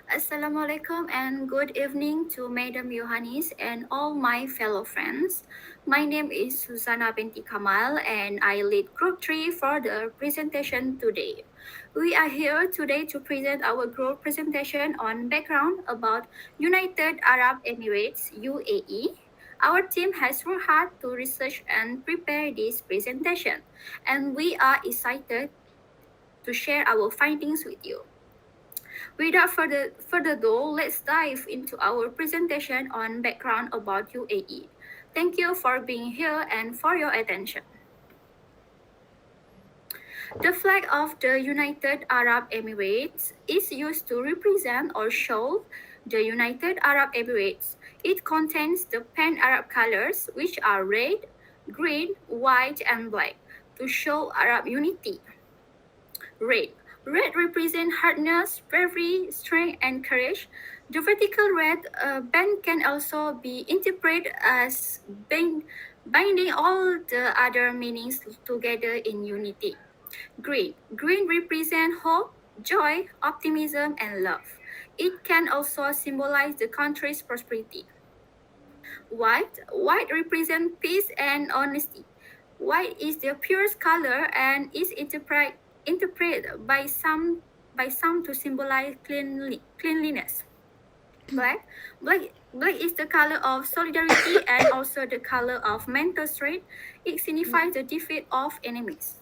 Assalamualaikum and good evening to Madam Yohanis and all my fellow friends. My name is Susana binti Kamal and I lead Group 3 for the presentation today. We are here today to present our group presentation on background about United Arab Emirates UAE. Our team has worked hard to research and prepare this presentation and we are excited to share our findings with you. Without further ado, let's dive into our presentation on background about UAE. Thank you for being here and for your attention. The flag of the United Arab Emirates is used to represent or show the United Arab Emirates. It contains the pan-Arab colors which are red, green, white and black to show Arab unity. Red. Red represents hardness, bravery, strength, and courage. The vertical red band can also be interpreted as binding all the other meanings together in unity. Green. Green represents hope, joy, optimism, and love. It can also symbolize the country's prosperity. White. White represents peace and honesty. White is the purest color and is interpreted by some to symbolize cleanliness. Black. Black is the color of solidarity and also the color of mental strength. It signifies the defeat of enemies.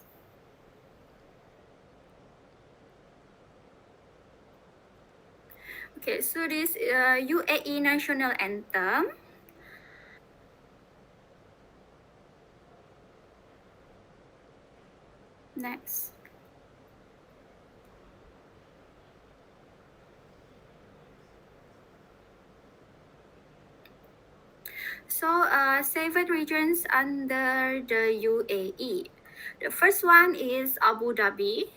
Okay, so this UAE national anthem. Next. So, seven regions under the UAE. The first one is Abu Dhabi.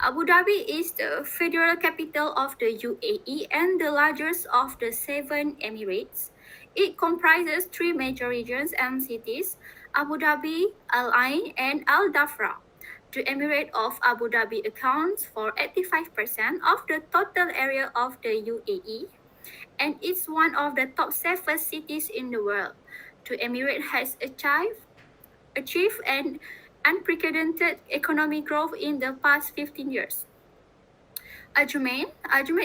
Abu Dhabi is the federal capital of the UAE and the largest of the seven emirates. It comprises three major regions and cities: Abu Dhabi, Al Ain, and Al Dhafra. The Emirate of Abu Dhabi accounts for 85% of the total area of the UAE and it's one of the top safest cities in the world. The Emirate has achieved an unprecedented economic growth in the past 15 years. Ajman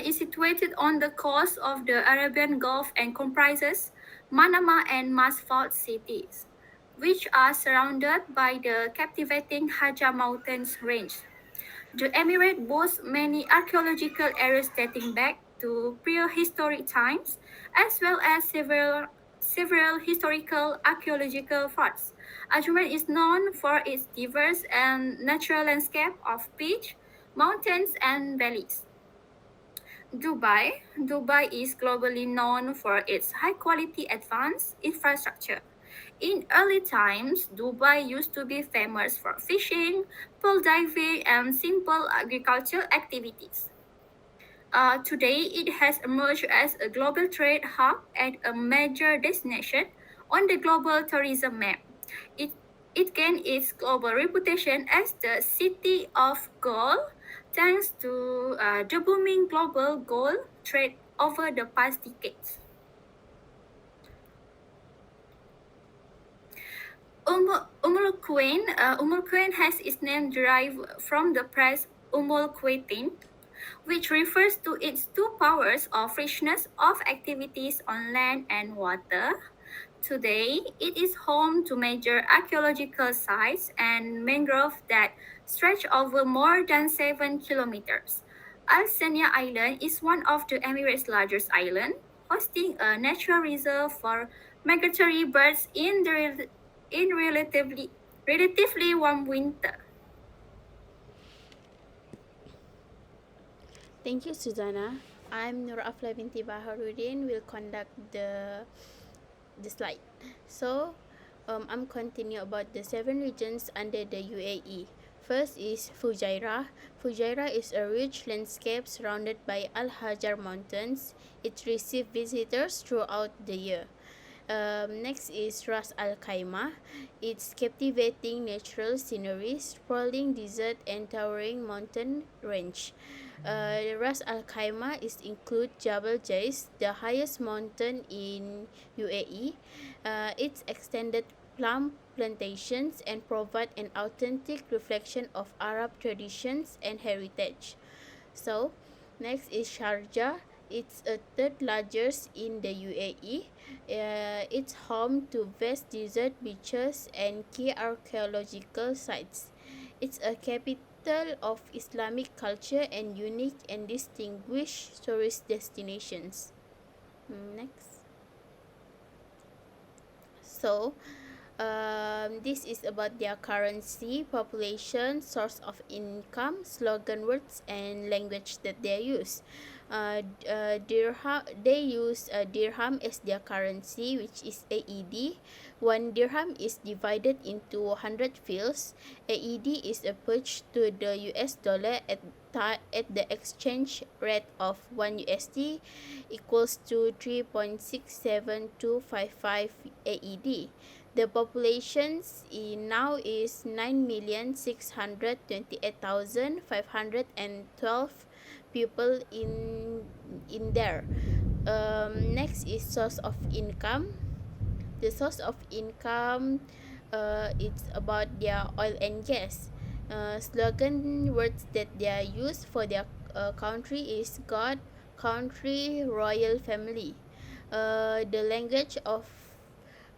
is situated on the coast of the Arabian Gulf and comprises Manama and Masfalt cities, which are surrounded by the captivating Haja Mountains range. The emirate boasts many archaeological areas dating back to prehistoric times, as well as several historical archaeological forts. Ajman is known for its diverse and natural landscape of beach, mountains, and valleys. Dubai is globally known for its high quality advanced infrastructure. In early times, Dubai used to be famous for fishing, pearl diving, and simple agricultural activities. Today, it has emerged as a global trade hub and a major destination on the global tourism map. It, it gained its global reputation as the city of gold thanks to the booming global gold trade over the past decades. Umul Quwain has its name derived from the price Umul Quwaitin, which refers to its two powers of richness of activities on land and water. Today, it is home to major archaeological sites and mangrove that stretch over more than 7 kilometers. Al Sania Island is one of the Emirates' largest islands, hosting a natural reserve for migratory birds in relatively warm winter. Thank you, Susanna. I'm Nur Afla binti Baharuddin. Will conduct the slide. So, I'm continue about the seven regions under the UAE. First is Fujairah. Fujairah is a rich landscape surrounded by Al Hajar Mountains. It receives visitors throughout the year. Next is Ras Al Khaimah. Its captivating natural scenery, sprawling desert and towering mountain range. Ras Al Khaimah is include Jabal Jais, the highest mountain in UAE. It's extended plum plantations and provide an authentic reflection of Arab traditions and heritage. So, next is Sharjah. It's a third largest in the UAE. It's home to vast desert beaches and key archaeological sites. It's a capital of Islamic culture and unique and distinguished tourist destinations. Next. So, this is about their currency, population, source of income, slogan words, and language that they use. Dirham, they use dirham as their currency, which is AED. One dirham is divided into 100 fields. AED is approached to the US dollar at the exchange rate of 1 USD equals to 3.67255 AED. The population now is 9,628,512 people in there. Next is source of income. The source of income, it's about their oil and gas. Slogan words that they are used for their country is God, country, royal family. The language of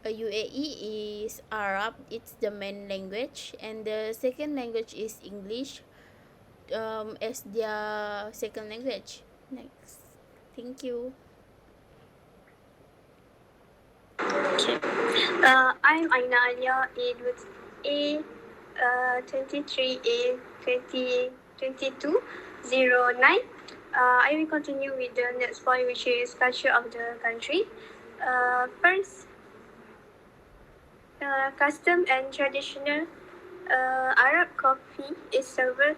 UAE is Arab. It's the main language, and the second language is English as their second language. Next, thank you. Okay. I'm Aina Alia, A 23A 2022-09. I will continue with the next point, which is culture of the country. First, custom and traditional Arab coffee is served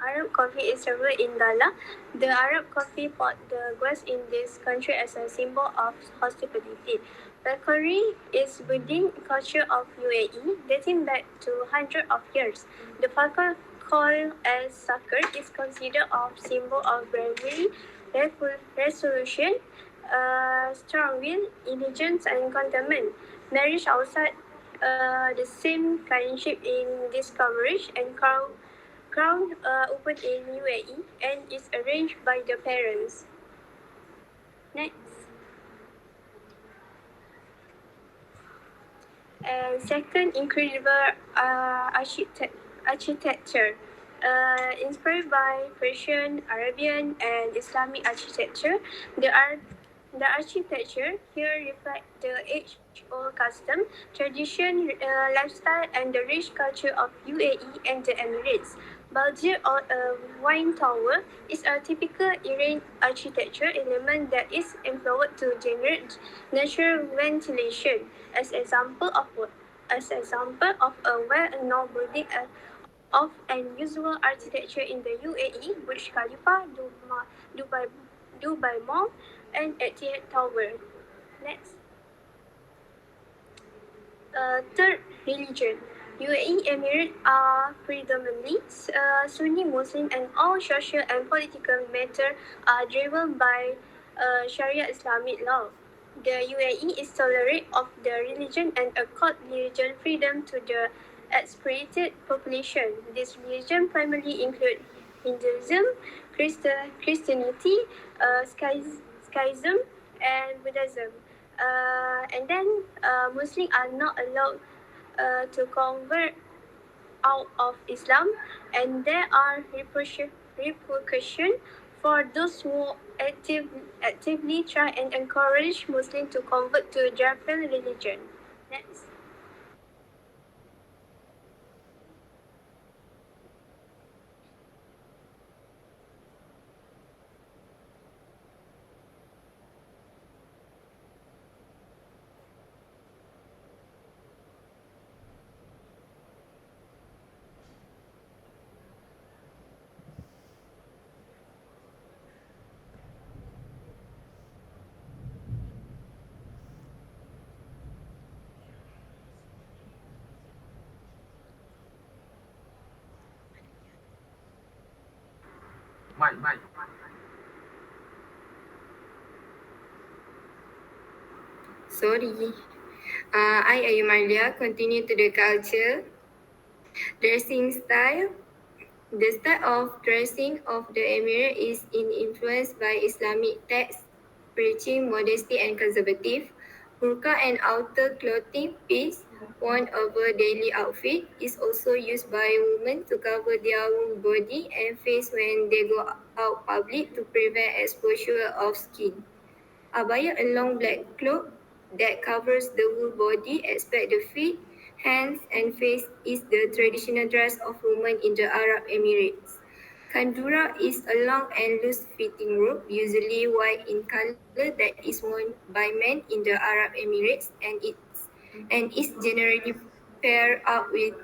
Arab coffee is served in Gala. The Arab coffee pot the guest in this country as a symbol of hospitality. Bakery is within culture of UAE, dating back to hundreds of years. The falcon called as sucker is considered a symbol of bravery, resolution, strong will, intelligence, and contentment. Marriage outside the same kinship in this coverage and crown opened in U.A.E. and is arranged by the parents. Next. And second, incredible architecture. Inspired by Persian, Arabian, and Islamic architecture, the art the architecture here reflects the age-old custom, tradition, lifestyle, and the rich culture of UAE and the Emirates. Bulgir or a wine tower is a typical Iranian architecture element that is employed to generate natural ventilation. As example of a well-known building of unusual architecture in the UAE, Burj Khalifa, Dubai, Dubai Mall, and Etihad Tower. Next. Third, religion. UAE Emirates are predominantly Sunni Muslim, and all social and political matters are driven by Sharia Islamic law. The UAE is tolerant of the religion and accord religion freedom to the expatriate population. This religion primarily include Hinduism, Christianity, Skyism, and Buddhism. And then Muslims are not allowed to convert out of Islam, and there are repercussions for those who actively try and encourage Muslims to convert to different religion. Next. Sorry. I, Ayumalia, continue to the culture. Dressing style. The style of dressing of the Emirate is influenced by Islamic texts, preaching modesty and conservative. Burqa and outer clothing piece worn over daily outfit is also used by women to cover their whole body and face when they go out public to prevent exposure of skin. Abaya, a long black cloak that covers the whole body except the feet, hands, and face, is the traditional dress of women in the Arab Emirates. Kandura is a long and loose-fitting robe, usually white in color, that is worn by men in the Arab Emirates, and is generally paired up with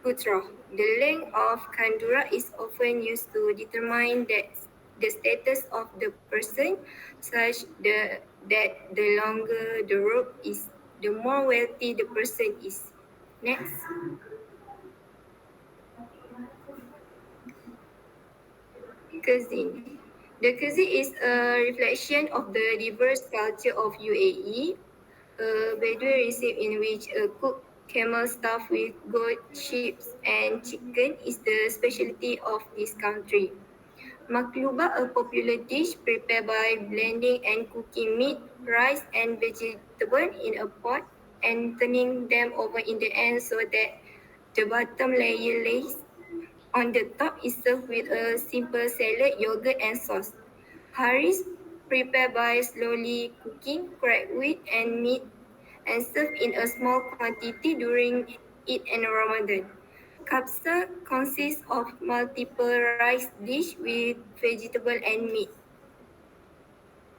putra. The length of kandura is often used to determine the status of the person, that the longer the robe is, the more wealthy the person is. Next. Cuisine. The cuisine is a reflection of the diverse culture of U.A.E. Bedouin recipe in which a cooked camel stuffed with goat, sheep, and chicken is the specialty of this country. Makluba, a popular dish prepared by blending and cooking meat, rice, and vegetable in a pot and turning them over in the end so that the bottom layer lays on the top is served with a simple salad, yogurt, and sauce. Haris, prepared by slowly cooking cracked wheat and meat and served in a small quantity during Eid and Ramadan. Kapsa consists of multiple rice dish with vegetable and meat.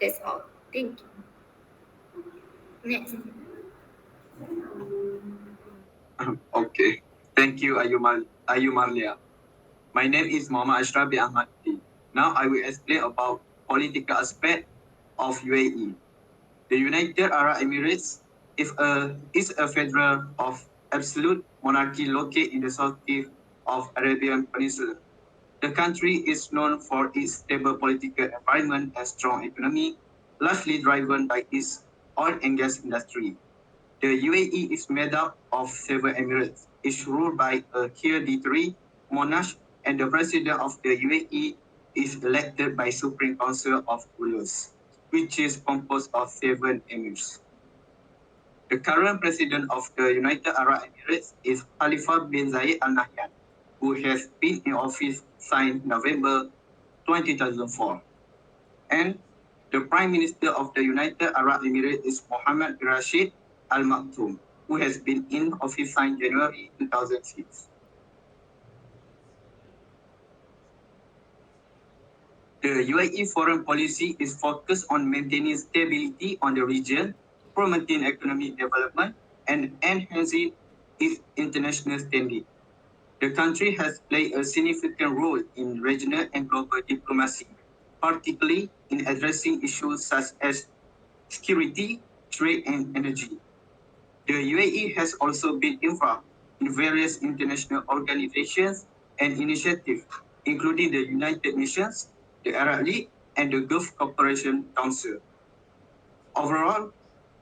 That's all. Thank you. Next. Okay. Thank you, Ayumalia. My name is Muhammad Ashraf bin Ahmad. Now I will explain about political aspect of U.A.E. The United Arab Emirates is a federal of absolute monarchy located in the southeast of Arabian Peninsula. The country is known for its stable political environment and strong economy, largely driven by its oil and gas industry. The U.A.E. is made up of seven emirates, each ruled by a hereditary monarch, and the president of the U.A.E. is elected by Supreme Council of Rulers, which is composed of seven emirs. The current president of the United Arab Emirates is Khalifa bin Zayed Al Nahyan, who has been in office since November 2004. And the Prime Minister of the United Arab Emirates is Mohammed bin Rashid Al Maktoum, who has been in office since January 2006. The U.A.E. foreign policy is focused on maintaining stability on the region, promoting economic development, and enhancing its international standing. The country has played a significant role in regional and global diplomacy, particularly in addressing issues such as security, trade, and energy. The U.A.E. has also been involved in various international organizations and initiatives, including the United Nations, the Arab League, and the Gulf Cooperation Council. Overall,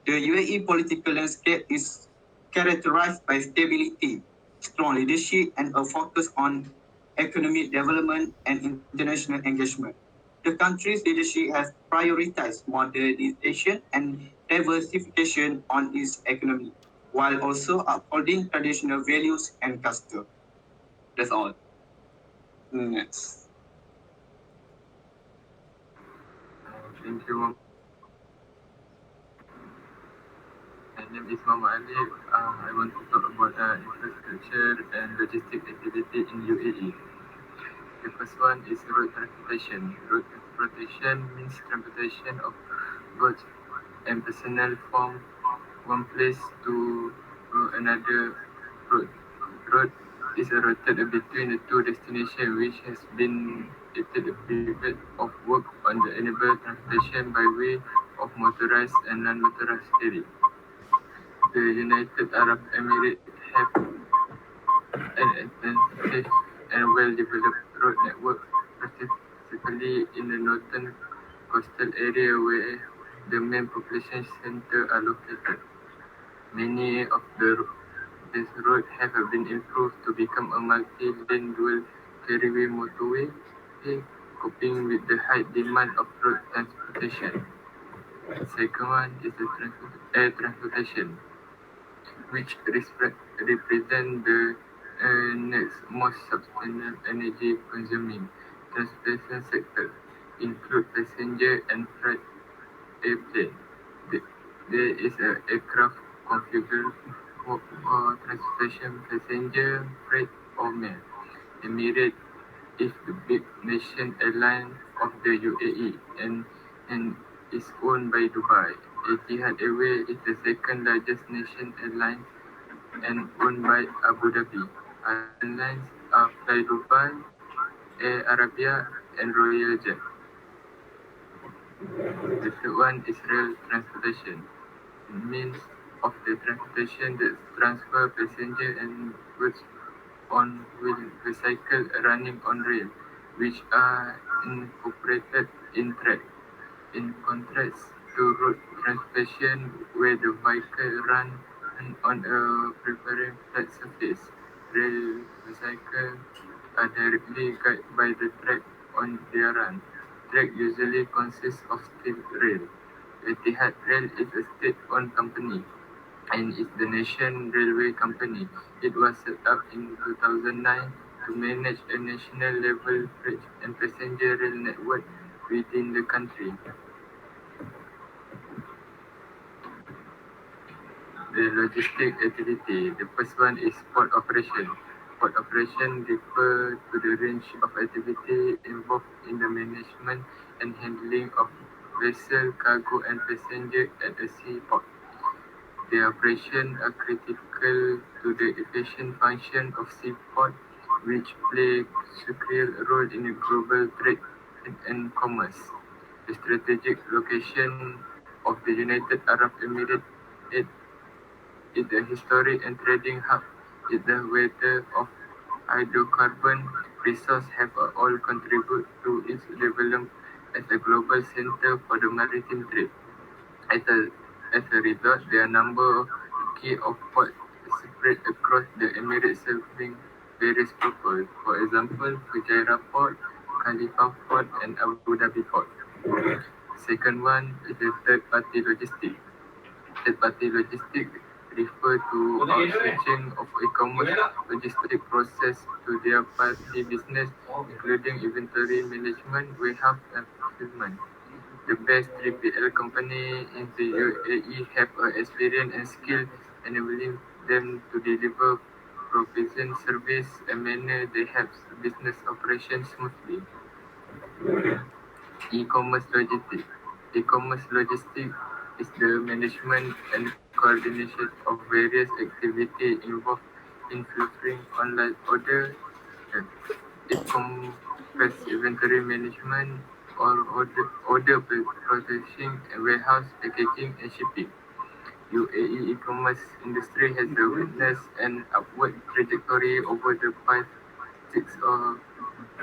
the U.A.E. political landscape is characterized by stability, strong leadership, and a focus on economic development and international engagement. The country's leadership has prioritized modernization and diversification on its economy, while also upholding traditional values and customs. That's all. Next. Thank you. My name is Mama Ali. I want to talk about infrastructure and logistic activity in U.A.E. The first one is road transportation. Road transportation means transportation of goods and personnel from one place to another road. Road is a route between the two destinations which has been created a pivot of work on the enable transportation by way of motorized and non-motorized area. The United Arab Emirates have an extensive and well-developed road network, specifically in the northern coastal area where the main population centers are located. Many of these roads have been improved to become a multi-lane dual carriageway motorway, coping with the high demand of road transportation. The second one is the air transportation, which represent the next most substantial energy consuming transportation sector, include passenger and freight airplane. The- There is an aircraft configured for transportation passenger, freight or mail. Emirates is the big nation airline of the U.A.E. and is owned by Dubai. Etihad Airways is the second largest nation airline and owned by Abu Dhabi. Other airlines are Fly Dubai, Air Arabia, and Royal Jet. The third one is rail transportation. Means of the transportation that transfer passenger and goods on wheel vehicle running on rail, which are incorporated in track. In contrast to road transportation, where the vehicle run on a preparing flat surface, rail vehicles are directly guided by the track on their run. Track usually consists of steel rail. Etihad Rail is a state-owned company and is the nation railway company. It was set up in 2009 to manage a national level freight and passenger rail network within the country. The logistic activity. The first one is port operation. Port operation refer to the range of activity involved in the management and handling of vessel, cargo and passenger at a seaport. The operation are critical to the efficient function of seaport, which play a crucial role in global trade and commerce. The strategic location of the United Arab Emirates it is a historic and trading hub. It the weather of hydrocarbon resources have all contributed to its development as a global center for the maritime trade. As a, as a result, there are a number of key of ports spread across the Emirates serving various purposes. For example, Fujairah Port, Khalifa Port, and Abu Dhabi Port. Second one is the third-party logistics. Third-party logistics refer to outsourcing of e-commerce logistic process to their party business, including inventory management, warehouse, and fulfillment. The best 3PL company in the U.A.E. have experience and skill enabling them to deliver provision service and manner they have business operations smoothly. E-commerce logistics. E-commerce logistics is the management and coordination of various activities involved in fulfilling online orders. It encompasses inventory management or order processing, warehouse packaging, and shipping. U.A.E. e-commerce industry has witnessed an upward trajectory over the six or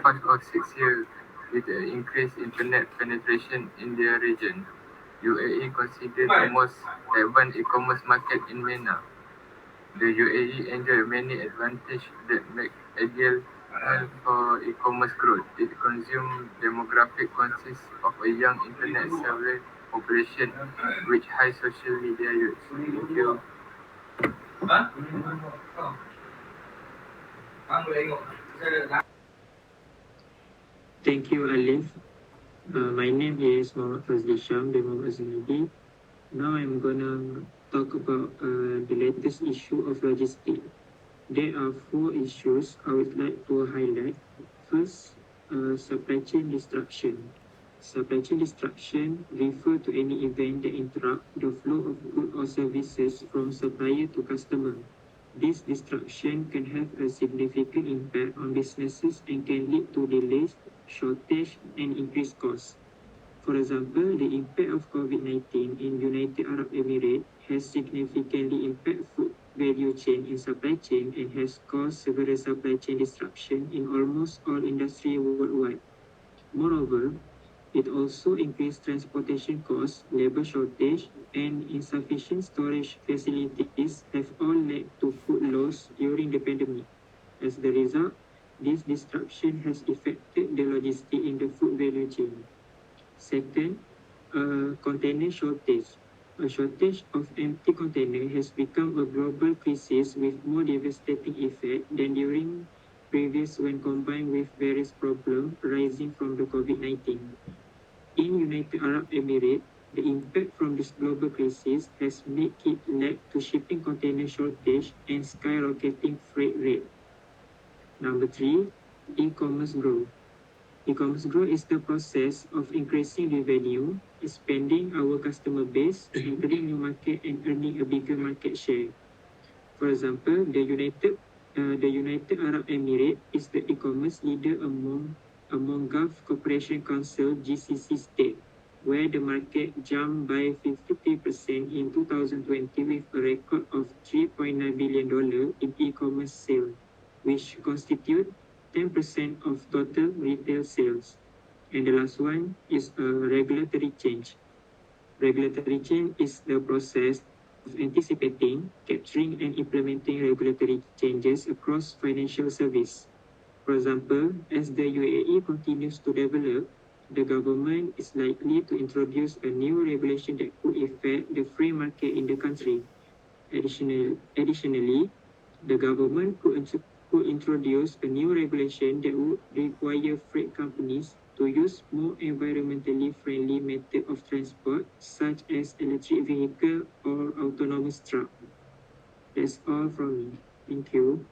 5 or 6 years with an increased internet penetration in their region. U.A.E. considered the most advanced e-commerce market in MENA. The U.A.E. enjoys many advantages that make ideal for e-commerce growth. Its consumer demographic consists of a young internet-savvy population with high social media use. Thank you. Thank you, Alif. My name is Mohammed Fazli Sham bin Mohammed Zunaidi. Now I'm gonna talk about the latest issue of logistics. There are 4 issues I would like to highlight. First, supply chain disruption. Supply chain disruption refer to any event that interrupt the flow of goods or services from supplier to customer. This disruption can have a significant impact on businesses and can lead to delays, shortage, and increased costs. For example, the impact of COVID-19 in United Arab Emirates has significantly impacted food value chain in supply chain and has caused several supply chain disruption in almost all industries worldwide. Moreover, it also increased transportation costs, labor shortage, and insufficient storage facilities have all led to food loss during the pandemic. As the result, this disruption has affected the logistics in the food value chain. Second, a container shortage. A shortage of empty container has become a global crisis with more devastating effect than during previous when combined with various problems arising from the COVID-19. In United Arab Emirates, the impact from this global crisis has made it led to shipping container shortage and skyrocketing freight rate. Number three, e-commerce growth. E-commerce growth is the process of increasing revenue, expanding our customer base, entering new market, and earning a bigger market share. For example, the United Arab Emirates is the e-commerce leader among Gulf Cooperation Council (GCC) states, where the market jumped by 53% in 2020 with a record of $3.9 billion in e-commerce sales, which constitute 10% of total retail sales. And the last one is a regulatory change. Regulatory change is the process of anticipating, capturing, and implementing regulatory changes across financial service. For example, as the U.A.E continues to develop, the government is likely to introduce a new regulation that could affect the free market in the country. Additionally, the government could introduce a new regulation that would require freight companies to use more environmentally friendly method of transport, such as electric vehicle or autonomous truck. That's all from me. Thank you.